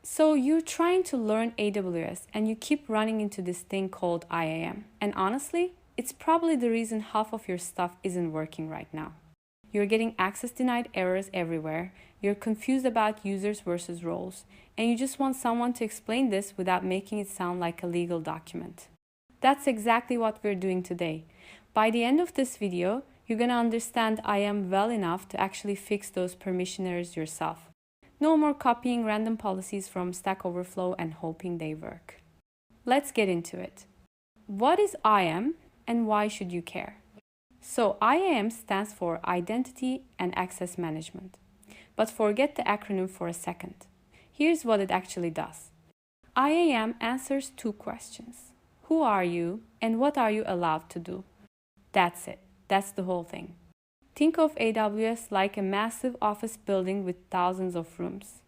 So you're trying to learn AWS and you keep running into this thing called IAM. And honestly, it's probably the reason half of your stuff isn't working right now. You're getting access denied errors everywhere, you're confused about users versus roles, and you just want someone to explain this without making it sound like a legal document. That's exactly what we're doing today. By the end of this video, you're going to understand IAM well enough to actually fix those permission errors yourself. No more copying random policies from Stack Overflow and hoping they work. Let's get into it. What is IAM and why should you care? So IAM stands for Identity and Access Management. But forget the acronym for a second. Here's what it actually does. IAM answers two questions. Who are you and what are you allowed to do? That's it. That's the whole thing. Think of AWS like a massive office building with thousands of rooms.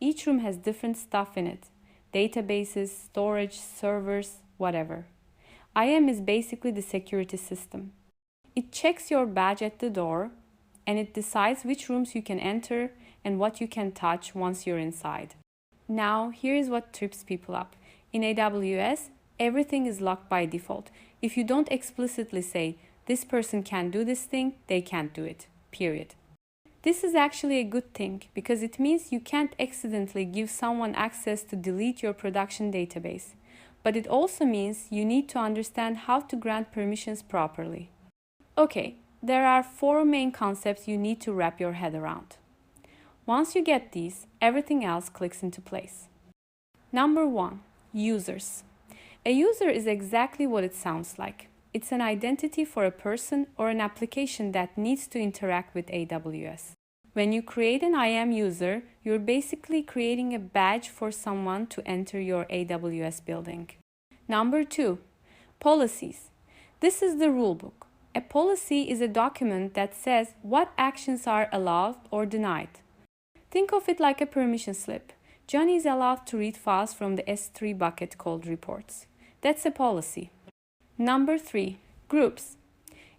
Each room has different stuff in it. Databases, storage, servers, whatever. IAM is basically the security system. It checks your badge at the door and it decides which rooms you can enter and what you can touch once you're inside. Now, here's what trips people up. In AWS, everything is locked by default. If you don't explicitly say, this person can do this thing, they can't do it, period. This is actually a good thing because it means you can't accidentally give someone access to delete your production database. But it also means you need to understand how to grant permissions properly. Okay, there are four main concepts you need to wrap your head around. Once you get these, everything else clicks into place. Number 1, users. A user is exactly what it sounds like. It's an identity for a person or an application that needs to interact with AWS. When you create an IAM user, you're basically creating a badge for someone to enter your AWS building. Number 2, policies. This is the rulebook. A policy is a document that says what actions are allowed or denied. Think of it like a permission slip. Johnny is allowed to read files from the S3 bucket called reports. That's a policy. Number 3, groups.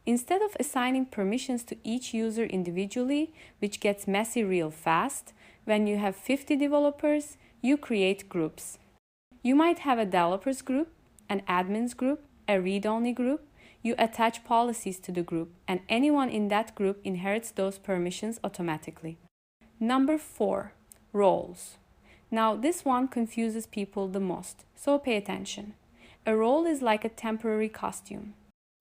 Instead of assigning permissions to each user individually, which gets messy real fast, when you have 50 developers, you create groups. You might have a developers group, an admins group, a read-only group. You attach policies to the group, and anyone in that group inherits those permissions automatically. Number 4, roles. Now, this one confuses people the most, so pay attention. A role is like a temporary costume.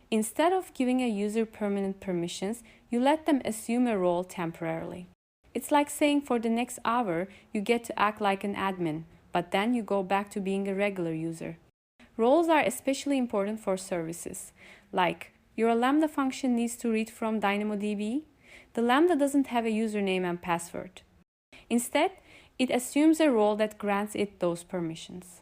Instead of giving a user permanent permissions, you let them assume a role temporarily. It's like saying for the next hour, you get to act like an admin, but then you go back to being a regular user. Roles are especially important for services, like your Lambda function needs to read from DynamoDB. The Lambda doesn't have a username and password. Instead, it assumes a role that grants it those permissions.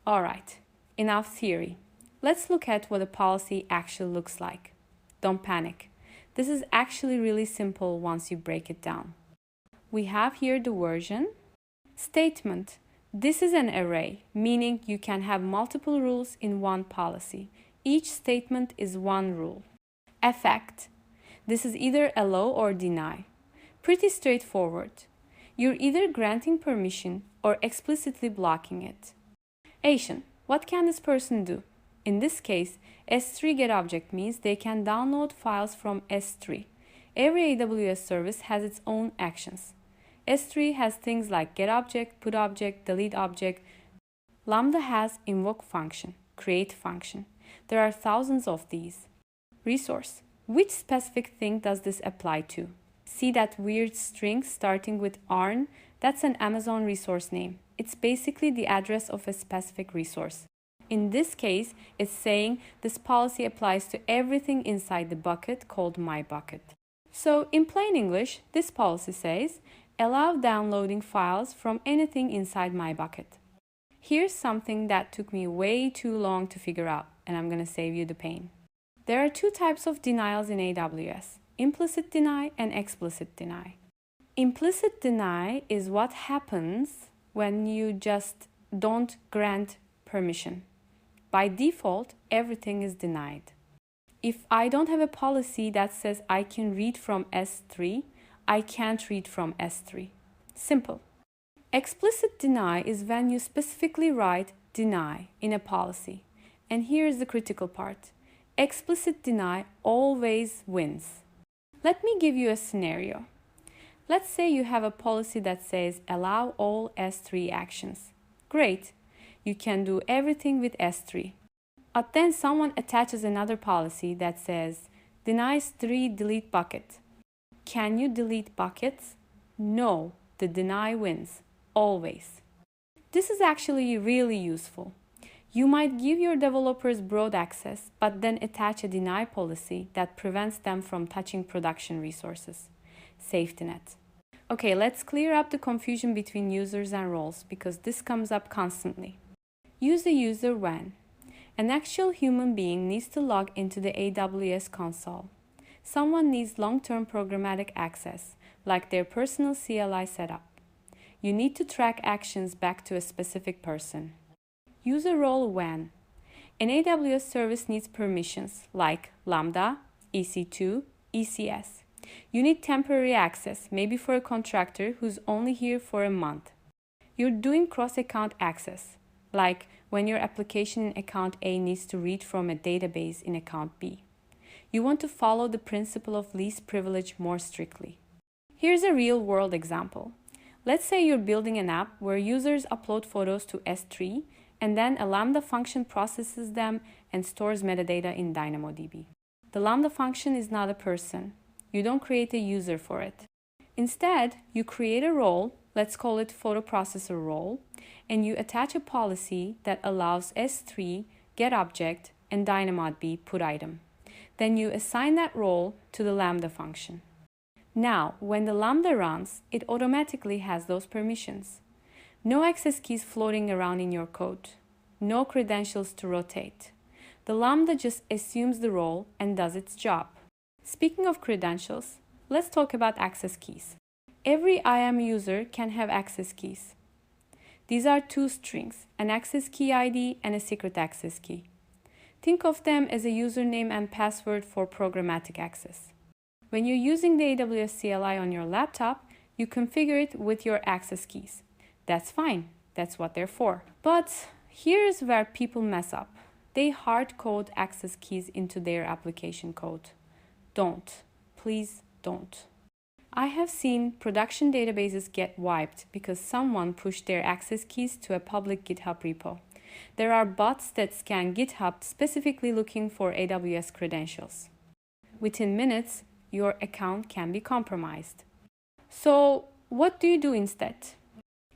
Alright, enough theory. Let's look at what a policy actually looks like. Don't panic. This is actually really simple once you break it down. We have here the version. Statement. This is an array, meaning you can have multiple rules in one policy. Each statement is one rule. Effect. This is either allow or deny. Pretty straightforward. You're either granting permission or explicitly blocking it. Action. What can this person do? In this case, S3 getObject means they can download files from S3. Every AWS service has its own actions. S3 has things like getObject, putObject, deleteObject. Lambda has invoke function, create function. There are thousands of these. Resource. Which specific thing does this apply to? See that weird string starting with ARN? That's an Amazon resource name. It's basically the address of a specific resource. In this case, it's saying this policy applies to everything inside the bucket called myBucket. So in plain English, this policy says, allow downloading files from anything inside myBucket. Here's something that took me way too long to figure out, and I'm going to save you the pain. There are two types of denials in AWS, implicit deny and explicit deny. Implicit deny is what happens when you just don't grant permission. By default, everything is denied. If I don't have a policy that says I can read from S3, I can't read from S3. Simple. Explicit deny is when you specifically write deny in a policy. And here's the critical part. Explicit deny always wins. Let me give you a scenario. Let's say you have a policy that says allow all S3 actions. Great, you can do everything with S3. But then someone attaches another policy that says denies 3 delete bucket. Can you delete buckets? No, the deny wins, always. This is actually really useful. You might give your developers broad access, but then attach a deny policy that prevents them from touching production resources. Safety net. Okay, let's clear up the confusion between users and roles because this comes up constantly. Use the user when an actual human being needs to log into the AWS console. Someone needs long-term programmatic access, like their personal CLI setup. You need to track actions back to a specific person. Use a role when an AWS service needs permissions like Lambda, EC2, ECS. You need temporary access, maybe for a contractor who's only here for a month. You're doing cross-account access, like when your application in account A needs to read from a database in account B. You want to follow the principle of least privilege more strictly. Here's a real-world example. Let's say you're building an app where users upload photos to S3 and then a Lambda function processes them and stores metadata in DynamoDB. The Lambda function is not a person. You don't create a user for it. Instead, you create a role, let's call it photo processor role, and you attach a policy that allows S3, getObject, and DynamoDB put item. Then you assign that role to the Lambda function. Now, when the Lambda runs, it automatically has those permissions. No access keys floating around in your code. No credentials to rotate. The Lambda just assumes the role and does its job. Speaking of credentials, let's talk about access keys. Every IAM user can have access keys. These are 2 strings, an access key ID and a secret access key. Think of them as a username and password for programmatic access. When you're using the AWS CLI on your laptop, you configure it with your access keys. That's fine, that's what they're for. But here's where people mess up. They hard code access keys into their application code. Don't. Please don't. I have seen production databases get wiped because someone pushed their access keys to a public GitHub repo. There are bots that scan GitHub specifically looking for AWS credentials. Within minutes, your account can be compromised. So, what do you do instead?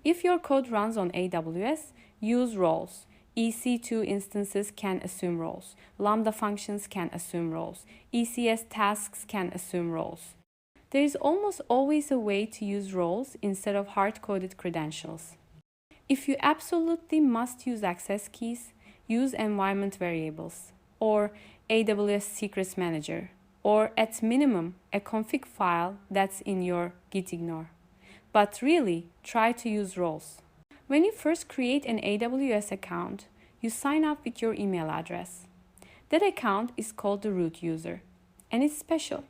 If your code runs on AWS, use roles. EC2 instances can assume roles. Lambda functions can assume roles. ECS tasks can assume roles. There is almost always a way to use roles instead of hard-coded credentials. If you absolutely must use access keys, use environment variables, or AWS Secrets Manager, or at minimum, a config file that's in your gitignore. But really, try to use roles. When you first create an AWS account, you sign up with your email address. That account is called the root user, and it's special.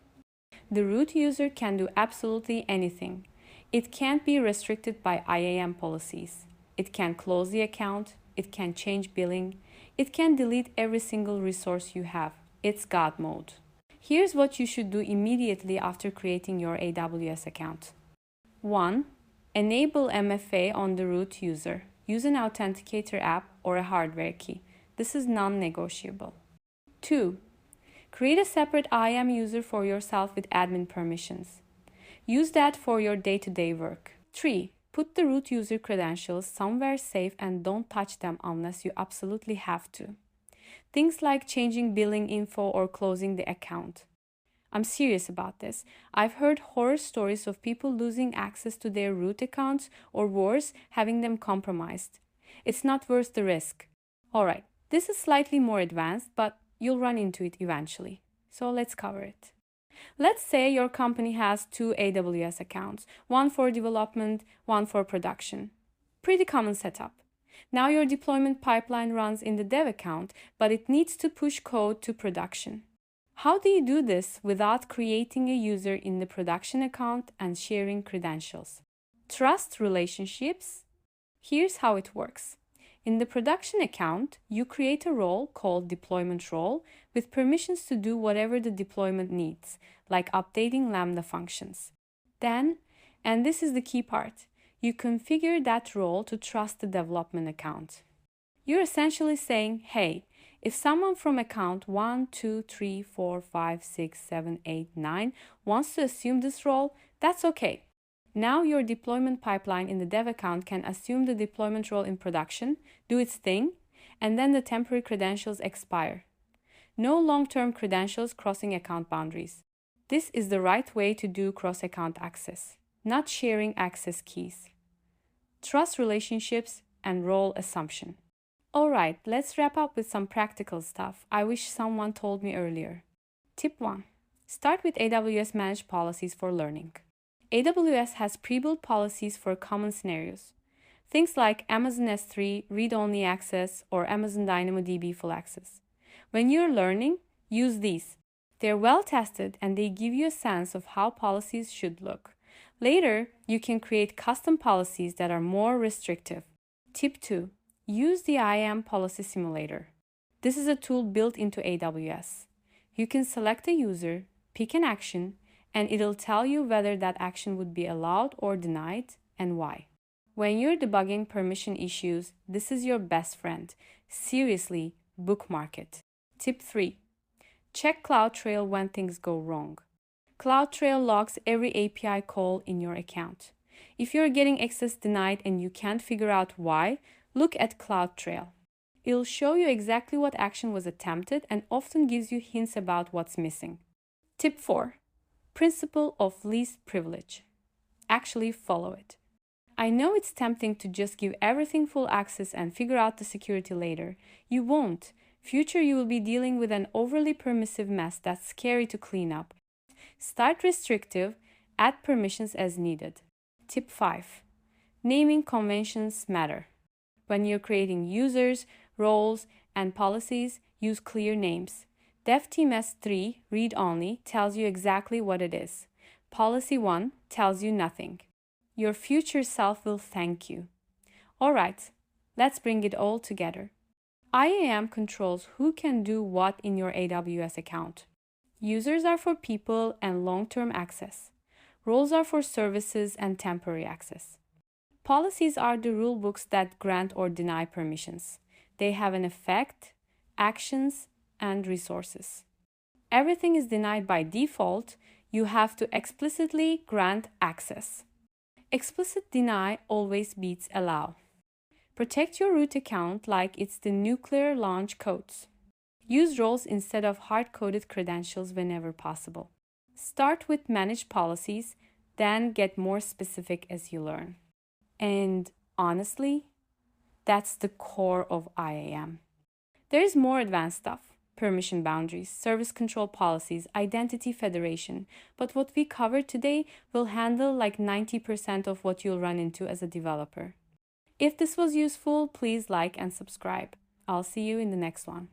The root user can do absolutely anything. It can't be restricted by IAM policies. It can close the account, it can change billing, it can delete every single resource you have. It's God mode. Here's what you should do immediately after creating your AWS account. 1. Enable MFA on the root user. Use an authenticator app or a hardware key. This is non-negotiable. 2. Create a separate IAM user for yourself with admin permissions. Use that for your day-to-day work. 3. Put the root user credentials somewhere safe and don't touch them unless you absolutely have to. Things like changing billing info or closing the account. I'm serious about this. I've heard horror stories of people losing access to their root accounts or worse, having them compromised. It's not worth the risk. Alright, this is slightly more advanced, but you'll run into it eventually. So let's cover it. Let's say your company has 2 AWS accounts, one for development, one for production. Pretty common setup. Now your deployment pipeline runs in the dev account, but it needs to push code to production. How do you do this without creating a user in the production account and sharing credentials? Trust relationships. Here's how it works. In the production account, you create a role called deployment role with permissions to do whatever the deployment needs, like updating Lambda functions. Then, and this is the key part, you configure that role to trust the development account. You're essentially saying, hey, if someone from account 1, 2, 3, 4, 5, 6, 7, 8, 9 wants to assume this role, that's okay. Now your deployment pipeline in the dev account can assume the deployment role in production, do its thing, and then the temporary credentials expire. No long-term credentials crossing account boundaries. This is the right way to do cross-account access, not sharing access keys. Trust relationships and role assumption. Alright, let's wrap up with some practical stuff I wish someone told me earlier. Tip 1. Start with AWS Managed Policies for learning. AWS has pre-built policies for common scenarios. Things like Amazon S3 read-only access or Amazon DynamoDB full access. When you're learning, use these. They're well tested and they give you a sense of how policies should look. Later, you can create custom policies that are more restrictive. Tip 2. Use the IAM Policy Simulator. This is a tool built into AWS. You can select a user, pick an action, and it'll tell you whether that action would be allowed or denied and why. When you're debugging permission issues, this is your best friend. Seriously, bookmark it. Tip 3. Check CloudTrail when things go wrong. CloudTrail logs every API call in your account. If you're getting access denied and you can't figure out why, look at CloudTrail. It'll show you exactly what action was attempted and often gives you hints about what's missing. Tip 4. Principle of least privilege. Actually follow it. I know it's tempting to just give everything full access and figure out the security later. You won't. Future you will be dealing with an overly permissive mess that's scary to clean up. Start restrictive, add permissions as needed. Tip 5. Naming conventions matter. When you're creating users, roles, and policies, use clear names. DevTeam S3 read-only tells you exactly what it is. Policy 1 tells you nothing. Your future self will thank you. Alright, let's bring it all together. IAM controls who can do what in your AWS account. Users are for people and long-term access. Roles are for services and temporary access. Policies are the rulebooks that grant or deny permissions. They have an effect, actions, and resources. Everything is denied by default. You have to explicitly grant access. Explicit deny always beats allow. Protect your root account like it's the nuclear launch codes. Use roles instead of hard-coded credentials whenever possible. Start with managed policies, then get more specific as you learn. And honestly, that's the core of IAM. There is more advanced stuff. Permission boundaries, service control policies, identity federation. But what we covered today will handle like 90% of what you'll run into as a developer. If this was useful, please like and subscribe. I'll see you in the next one.